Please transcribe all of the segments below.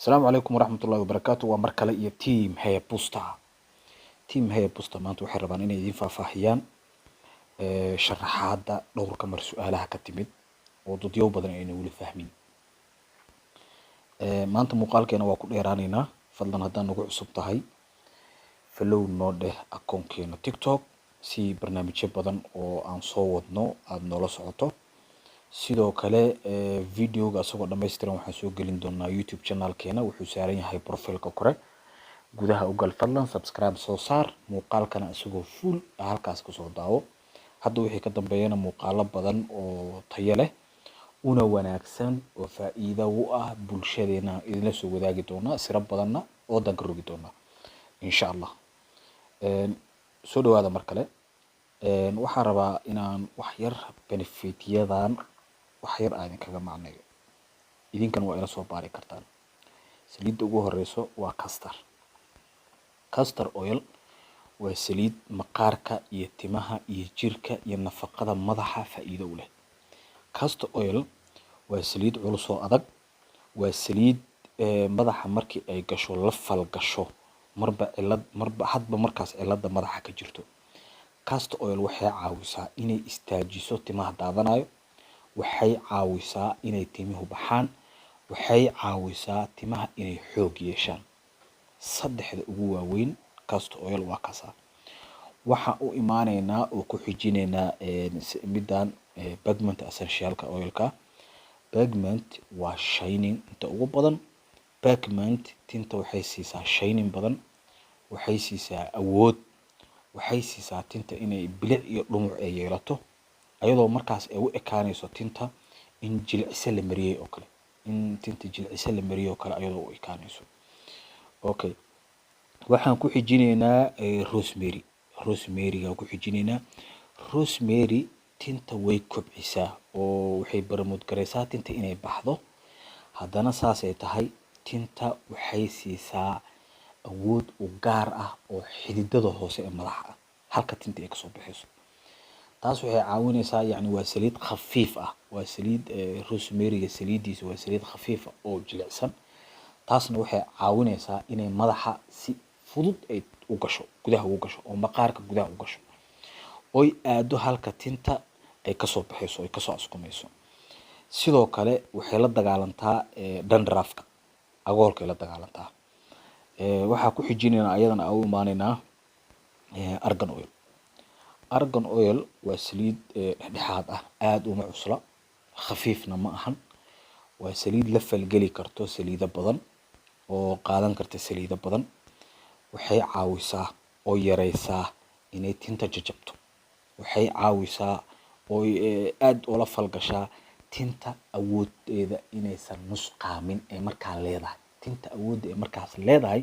السلام عليكم ورحمة الله وبركاته ومركلة iyo team Haya Busta. Team Haya Busta maanta waxay rabaan inay idin faahfaahiyaan sharaxaada dhowrka mar su'aalaha ka timid oo dadyo badan ayna wali fahmin. Maanta muuqaalkeena waa ku dheeraanaynaa. Fadlan haddaan nagu cusub tahay follow noo dheh akoonkeena TikTok si barnaamijyo badan oo aan soo wadno aad noola socoto. sidoo kale videoga asagoo dhameystiran waxaan soo gelin doonaa YouTube channelkeena wuxuu saaran yahay profilka kore gudaha u gal fadlan subscribe soo saar muuqaalkana asagoo full halkaas ku soo daawo hadda wixii ka dambeeyana muuqaalo badan oo tayo leh una wanaagsan oo faa'iido u ah bulshadeena idin la soo wadaagi doona sira badanna oo dan ka rogi doona insha Allah soo dhawaada mar kale waxaan rabaa inaan wax yar benefityadan wax yar aan kaga macnayo idinkan waa ila soo baari kartaan saliidda ugu horeyso waa castor oil waa saliid maqaarka iyo timaha iyo jirka iyo nafaqada madaxa faa'iido u leh castor oil waa saliid culus oo adag waa saliid madaxa markii ay gasho la falgasho marba hadba markaas cilada madaxa ka jirto castor oil waxay caawisaa inay istaajiso timaha daadanayo waxay caawisaa inay timuhu baxaan waxay caawisaa timaha inay xoog yeeshaan saddexda ugu waaweyn castor oil waa kaasa waxa u imaanaynaa oo ku xijinaynaa midaan pigment essentialka oilka pigment waa shining inta ugu badan pigment tinta waxay siisaa shining badan waxay siisaa awood waxay siisaa tinta inay bilic iyo dhumuc ay yeelato ayadoo markaas ay u ekaanayso tinta in jilcisa la mariyay oo kale in tinta jilcisa la mariyay oo kale ayadoo u ekaanayso okay waxaan ku xijinaynaa rosemary ga ku xijinaynaa rosemary tinta way kobcisaa oo waxay barmood gareysaa tinta inay baxdo haddana saas ay tahay tinta waxay siisaa awood u gaar ah oo xididada hoose ee madaxa halka tinta ay ka soo baxayso taas waxay caawinaysaa yani waa saliid khafiif ah waa saliid rosemary-ga saliidiisa waa saliid khafiif ah oo jilicsan taasna waxay caawinaysaa inay madaxa si fudud ay u gasho gudaha u gasho oo maqaarka gudaha u gasho oo aado halka tinta ay ka soo baxayso ay ka soo askumayso sidoo kale waxay la dagaalantaa dandruffka agoolka la dagaalantaa waxa ku xijinayna ayadana u imaanaynaa argan oil waa saliid dhexdhexaad ah aad uma cusla khafiifna ma ahan waa saliid la falgeli karto saliido badan oo qaadan karta saliido badan waxay caawisaa oo yareysaa inay tinta jajabto waxay caawisaa oo aad ula falgashaa tinta awoodeeda inaysan nusqaamin ee markaa leedahay tinta awoodda ee markaas leedahay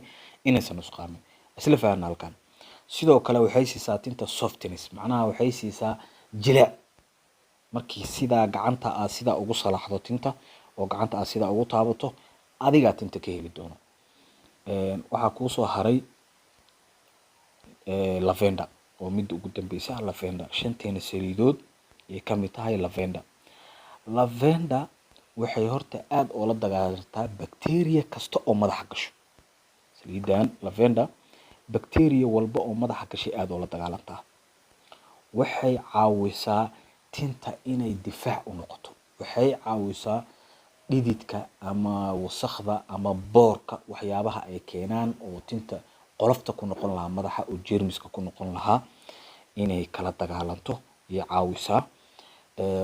inaysan nusqaamin isla faahna halkan sidoo kale waxay siisaa tinta softness macnaha waxay siisaa jilaac markii sida gacanta aad sida ugu salaxdo tinta oo gacanta aad sida ugu taabato adiga tinta ka heli doono waxa ku soo haray lavender oo mid ugu dambaysa lavender shanteena saliidood ay ka mid tahay lavender waxay horta aad oo la dagaalantaa bacteria kasta oo madaxa gasho saliidan lavender bacteria walba oo madaxa gashay aad oo la dagaalantaa waxay caawisaa tinta inay difaac u noqoto waxay caawisaa dhididka ama wasakhda ama boorka waxyaabaha ay keenaan oo tinta qolofta ku noqon lahaa madaxa oo jeermiska ku noqon lahaa inay kala dagaalanto iyo caawisaa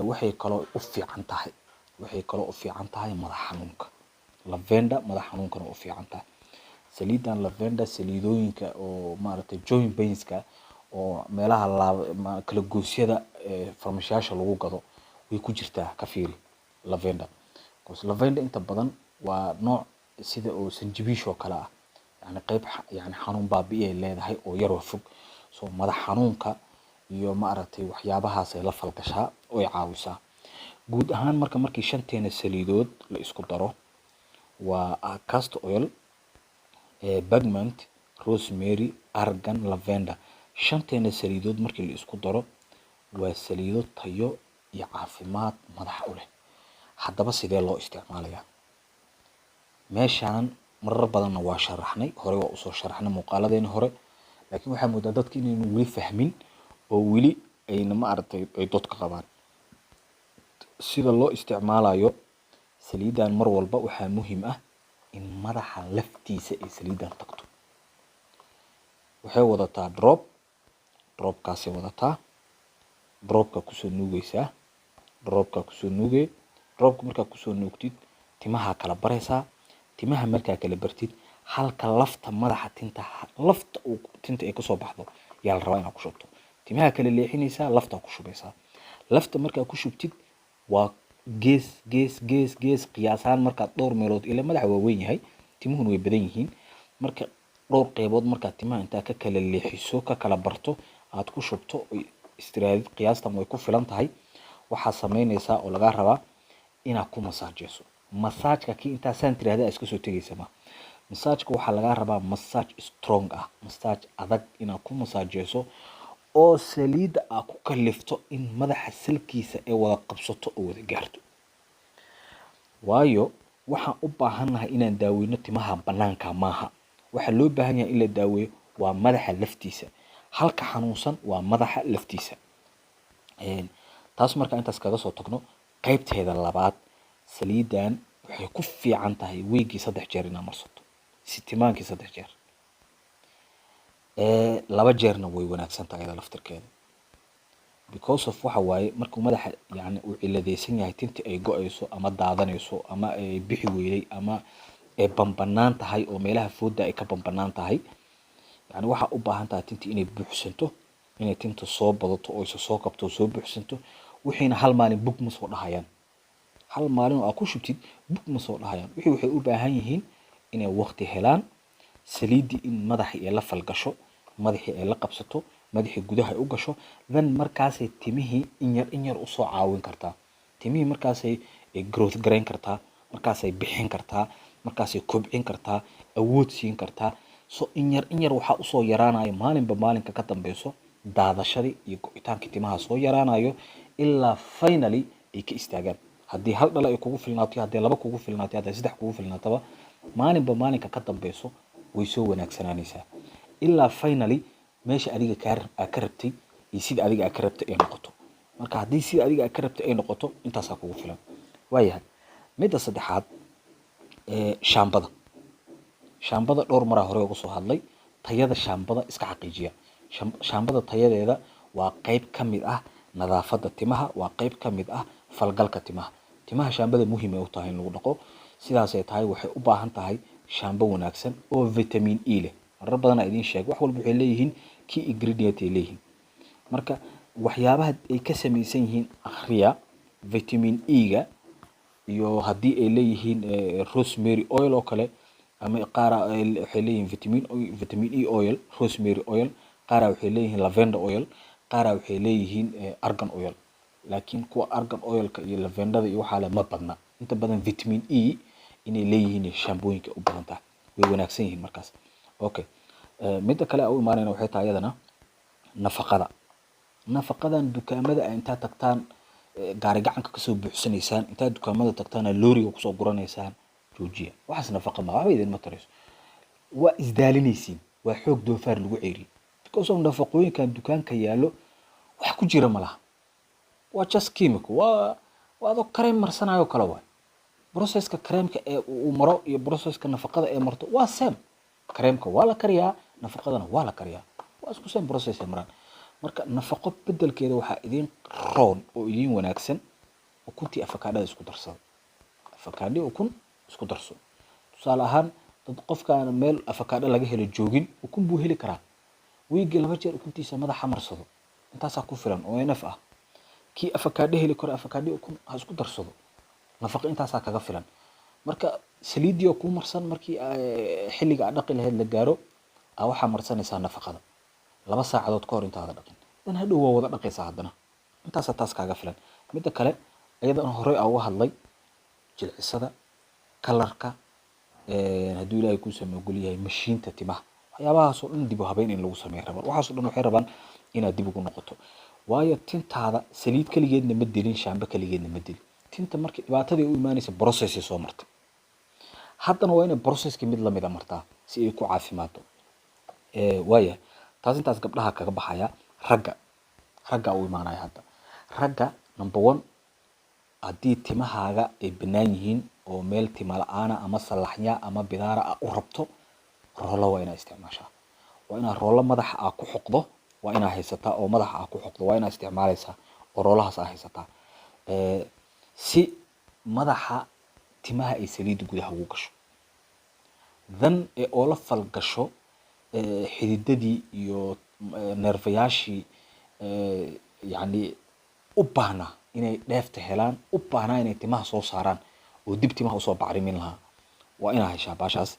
waxay kaloo u fiican tahay madax xanuunka lavender madax xanuunkana u fiican tahay saliidan lavender saliidooyinka oo maaragtay joint painska oo meelaha kala goosyada farmashiyaasha lagu gado way ku jirtaa ka fiiri lavender lavender inta badan waa nooc sida oo sanjabiisho kala ah yani qayb yani xanuun baabi'ay leedahay oo yar oo fog soo madax xanuunka iyo maaragtay waxyaabahaas ay la falgashaa oo ay caawisaa guud ahaan markii shanteena saliidood la isku daro waa castor oil pigment rosemary argan lavender shanteena saliidood markii la isku daro waa saliido tayo iyo caafimaad madaxa u leh haddaba sidee loo isticmaalayaa meeshaan marar badanna waa sharaxnay hore waa usoo sharaxnay muuqaaladeena hore laakiin waxaa moodaa dadka inaynu weli fahmin oo weli ayna ma aragtay ay dadka qabaan sida loo isticmaalayo saliidan mar walba waxaa muhiim ah in madaxa laftiisa ay saliidan tagto waxay wadataa dropkaasay wadataa dropka kusoo nuugaysaa dropka kusoo nuugay dropka markaa kusoo nuugtid timaha kala baraysaa timaha markaa kala bartid halka lafta madaxa lafta tinta ay kasoo baxdo yaa la rabaa inaad ku shubto timaha kala leexinaysaa lafta ku shubaysaa lafta markaa ku shubtid waa gees qiyaasaan markaa dhowr meelood ila madaxa waa weyn yahay timuhuna way badan yihiin marka dhowr qeybood markaa timaha intaa ka kala leexiso ka kala barto aad ku shubto istiraadid qiyaastan way ku filan tahay waxaa samaynaysaa oo lagaa rabaa inaad ku masaajeyso masaajka kii intaa saan tiraahdaa iska soo tegaysa ma masaajka waxaa lagaa rabaa masaaj strong ah masaaj adag inaad ku masaajeyso oo saliida aad ku kalifto in madaxa salkiisa ay wada qabsato oo wada gaarto waayo waxaan u baahannahay inaan daaweyno timaha banaanka maaha waxa loo baahan yahay in la daaweeyo waa madaxa laftiisa halka xanuunsan waa madaxa laftiisa taas markaa intaas kaga soo tagno qaybteeda labaad saliidan waxay ku fiican tahay weegii 3 jeer inaad marsato sitimaankii 3 jeer 2 jeerna way wanaagsan tahay laftirkeeda because of waxa waaye markuu madaxa yani uu ciladeysan yahay tinta ay go'ayso ama daadanayso ama ay bixi weeyay ama ay bambanaan tahay oo meelaha fooda ay ka bambanaan tahay yani waxa u baahan tahay tinta inay buuxsanto inay tinta soo badato oo soo kabto soo buuxsanto wixiina hal maalin bug ma soo dhahayaan hal maalin oo ku shubtid bug ma soo dhahayaan wixii waxay u baahan yihiin inay waqti helaan saliidi in madaxa ay la falgasho madaxii ay la qabsato madaxii gudaha ay u gasho then markaasay timihii in yar u soo caawin kartaa timihii markaasay growth gareyn kartaa markaasay bixin kartaa markaasay kobcin kartaa awood siin kartaa so in yar waxa u soo yaraanayo maalinba maalinka ka dambayso daadashadii iyo go'itaankii timaha soo yaraanayo ilaa finally ay ka istaagaan haddii hal dhalo ay kugu filnaato haddii 2 kugu filnaato haddii 3 kugu filnaataba maalinba maalinka ka dambayso way soo wanaagsanaanaysaa ilaa finally meesha adiga ka rabtay iyo sida adiga ka rabtay ay noqoto marka haddii sida adiga ka rabtay ay noqoto intaas kugu filan waayahay midda saddexaad shaambada dhowr mar hore uga soo hadlay tayada shaambada iska xaqiijiya shaambada tayadeeda waa qayb ka mid ah nadaafada timaha waa qayb ka mid ah falgalka timaha shaambada muhiim ay u tahay in lagu dhaqo sidaas ay tahay waxay u baahan tahay shaambo wanaagsan oo vitamin E leh marar badan idin sheeg wax walba waxay leeyihiin key ingredient ay leeyihiin marka waxyaabaha ay ka samaysan yihiin akhriya vitamin E ga iyo haddii ay leeyihiin rosemary oil oo kale ama qaara waxay leeyihiin vitamin E oil rosemary oil qaara waxay leeyihiin lavender oil qaara waxay leeyihiin argan oil laakiin kuwa argan oilka iyo lavendada iyo waxa la ma badna inta badan vitamin E inay leeyihiin shaambooyinka u badan tahay way wanaagsan yihiin markaas okay midda kale oo imaanayna waxay tahay iyadana nafaqadan dukaamada inta tagtaan gaari gacanka ka soo buuxsanaysaan inta dukaamada tagtaan looriga ku soo guranaysaan joojiya waxaas nafaqa ma waxba idin ma tarayso waa isdaalinaysiin waa xoog doofaar lagu ceeriyo because of nafaqooyinkan dukaanka yaalo wax ku jira malaha waa just chemical waa adoo kareem marsanayo kala waa processka kareemka ee uu maro iyo processka nafaqada ee marto waa same kareemka waa la kariyaa nafaqadana waa la kariyaa waa isku same process ee maraan marka nafaqo bedelkeeda waxa idin roon oo idin wanaagsan ukuntii afakaadhada isku darsada afakaadhi ukun isku darso tusaale ahaan dad qofkaan meel afakaadho laga helo joogin ukun buu heli karaa wiigi 2 jeer ukuntiisa madaxa marsado intaas ku filan oo naf ah kii afakaadho heli karo afakaadhi ukun ha isku darsado nafaqo intaas kaga filan marka saliidiyo ku marsan markii xilliga dhaqi lahayd la gaaro waxa marsanaysaa nafaqada 2 saacadood ka hor intaada dhaqin dan hadhow waa wada dhaqaysaa haddana intaas taas kaga filan midda kale ayadana hore uga hadlay jilcisada kalarka hadduu ilaahay ku sameeyo goliyahay mashiinta timaha waxyaabahaas oo dhan dib u habeyn in lagu sameeyo rabaan waxaas oo dhan waxay rabaan inaad dib ugu noqoto waayo tintaada saliid kaligeedna ma dilin shaambo kaligeedna ma dilin tinta markii dhibaatadii u imaanaysa process soo martay haddana waa inay processki mid lamid a martaa si ay ku caafimaado. Waaya taas intaas gabdhaha kaga baxaya. Ragga u imaanaya hadda. Ragga number 1 haddii timahaaga ay bannaan yihiin oo meel tima la'aana ama salaxnya ama bidaara ah u rabto, roolo waa inaa isticmaashaa. Waa inaa roolo madaxa ah ku xoqdo, waa inaa haysataa oo madaxa ah ku xoqdo, waa inaa isticmaalaysaa oo roolahaas ah haysataa. Si madaxa timaha ay saliid gudaha ugu gasho. Then oo la falgasho xididadii iyo nerfayaashii yani u baahna inay dheefta helaan, u baahna inay timaha soo saaraan oo dib timaha usoo bacrimin lahaa. Waa inaa heshaa baashaas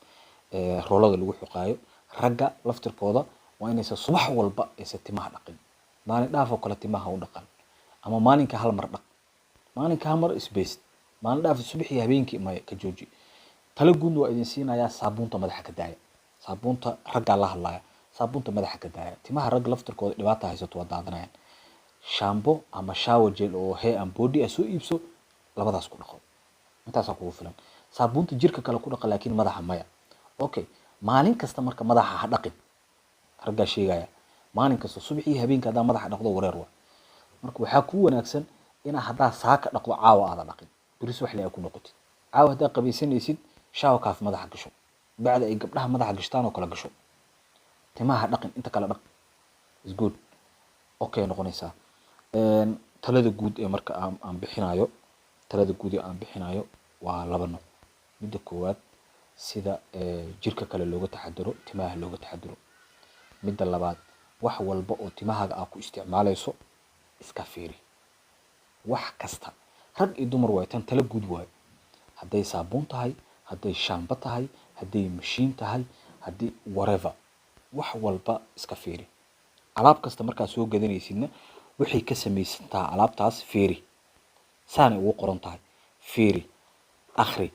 roolada lagu xoqaayo. Ragga laftirkooda waa inaysa subax walba aysa timaha dhaqin. Maalin dhaaf oo kale timaha u dhaqan ama maalinka hal mar dhaq. Maalinka hal mar isbeest. Maalin dhaaf subaxii habeenkii ma ka jooji. Talo guud waa idin siinayaa saabuunta madaxa ka daaya. Saabuunta ragga la hadlaya. Saabuunta madaxa ka daaya. Timaha ragga laftirkooda dhibaato haysato waa daadanayaan. Shampoo ama shower gel oo hair and body soo iibso, labadaas ku dhaqo. Intaas kugu filan. Saabuunta jirka kale ku dhaqa laakiin madaxa maya. Okay, maalin kasta marka madaxa ha dhaqin. Ragga sheegaya maalin kasta subaxii habeenkii hadaa madaxa dhaqdo wareer waa. Marka waxaa ku wanaagsan inaa hadaa saaka dhaqdo caawa aad dhaqin. Biris wax leeyahay ku noqotid. Caawa hadaa qabaysanaysid shower kaaf madaxa gasho. Bacda ay gabdhaha madaxa gashtaan oo kala gasho. Timaha dhaqin inta kala dhaq. Is good. Okay noqonaysaa. Talada guud ee marka aan bixinayo waa laba nooc. Midda koowaad sida jirka kale looga taxadaro, timaha looga taxadaro. Midda labaad wax walba oo timahaaga aad ku isticmaalayso iska fiiri. Wax kasta rag iyo dumar way tan tala guud waay. Hadday saabuun tahay, hadday shaambo tahay, hadday mashiin tahay, hadday whatever. Wax walba iska fiiri. Alaab kasta markaa soo gadanaysidna waxay ka samaysantaa alaabtaas fiiri. Saanay ugu qoran tahay. Fiiri. Akhri.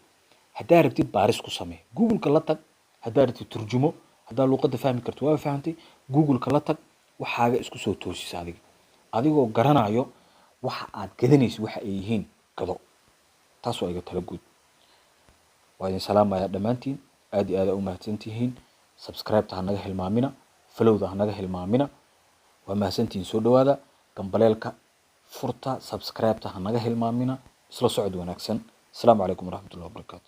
Haddaa rabtid baaris ku samee. Google-ka la tag. Haddaa rabtid turjumo. Haddaa luqadda fahmi karto waa fahantay. Google-ka la tag. Waxaaga isku soo toosisa adiga. Adigoo garanayo waxa aad gadanaysid waxa ay yihiin gado. Taas waa iga tala guud. Waa idin salaamaya dhammaantiin. Aad iyo aad u mahadsantihiin. Subscribe-ta ha naga hilmaamina. Follow-da ha naga hilmaamina. Waa mahadsantihiin soo dhawaada. Gambaleelka furta subscribe-ta ha naga hilmaamina. Isla socod wanaagsan. Assalaamu calaykum waraxmatullaahi wabarakaatuh.